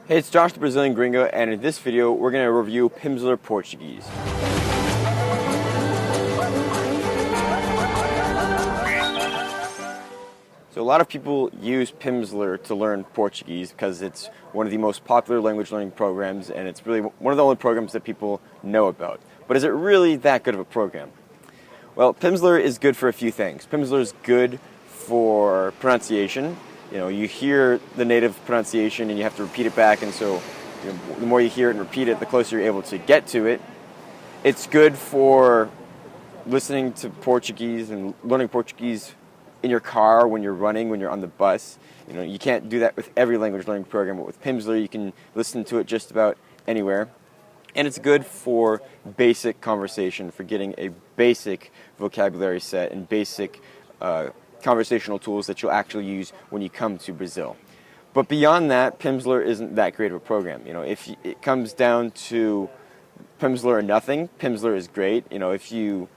Hey, it's Josh the Brazilian Gringo, and in this video we're going to review Pimsleur Portuguese. So a lot of people use Pimsleur to learn Portuguese because it's one of the most popular language learning programs, and it's really one of the only programs that people know about. But is it really that good of a program? Well, Pimsleur is good for a few things. Pimsleur is good for pronunciation. You know, you hear the native pronunciation and you have to repeat it back, and so the more you hear it and repeat it, the closer you're able to get to it. It's good for listening to Portuguese and learning Portuguese in your car, when you're running, when you're on the bus. You know, you can't do that with every language learning program, but with Pimsleur you can listen to it just about anywhere. And it's good for basic conversation, for getting a basic vocabulary set and basic conversational tools that you'll actually use when you come to Brazil. But beyond that, Pimsleur isn't that great of a program. You know, if it comes down to Pimsleur or nothing, Pimsleur is great. You know, if you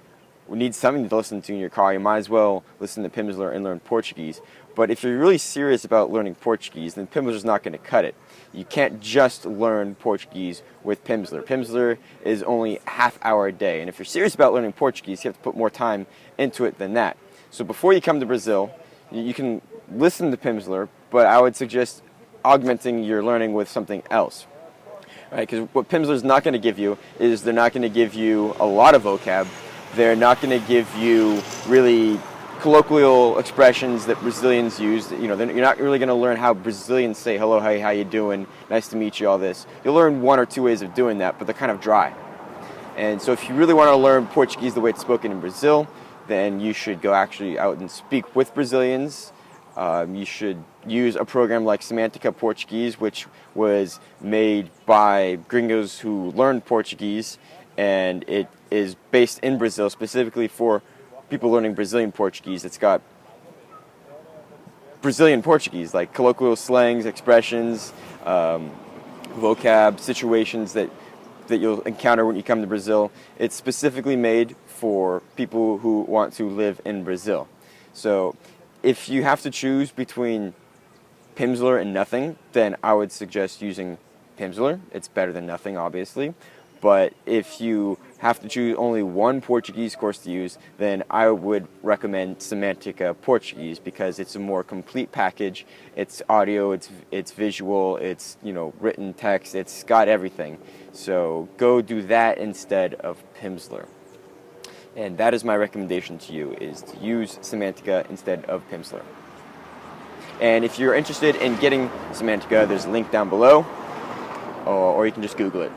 need something to listen to in your car, you might as well listen to Pimsleur and learn Portuguese. But if you're really serious about learning Portuguese, then Pimsleur's not going to cut it. You can't just learn Portuguese with Pimsleur. Pimsleur is only a half hour a day, and if you're serious about learning Portuguese, you have to put more time into it than that. So before you come to Brazil, you can listen to Pimsleur, but I would suggest augmenting your learning with something else. Right? Because what Pimsleur's not going to give you is they're not going to give you a lot of vocab. They're not going to give you really colloquial expressions that Brazilians use. You know, you're not really going to learn how Brazilians say hello, hey, how you doing, nice to meet you, all this. You'll learn one or two ways of doing that, but they're kind of dry. And so if you really want to learn Portuguese the way it's spoken in Brazil, then you should go actually out and speak with Brazilians. You should use a program like Semantica Portuguese, which was made by gringos who learned Portuguese, and it is based in Brazil specifically for people learning Brazilian Portuguese. It's got Brazilian Portuguese, like colloquial slangs, expressions, vocab, situations that you'll encounter when you come to Brazil. It's specifically made for people who want to live in Brazil. So if you have to choose between Pimsleur and nothing, then I would suggest using Pimsleur. It's better than nothing, obviously. But if you have to choose only one Portuguese course to use, then I would recommend Semantica Portuguese because it's a more complete package. It's audio, it's visual, it's written text, it's got everything. So go do that instead of Pimsleur. And that is my recommendation to you, is to use Semantica instead of Pimsleur. And if you're interested in getting Semantica, there's a link down below, or you can just Google it.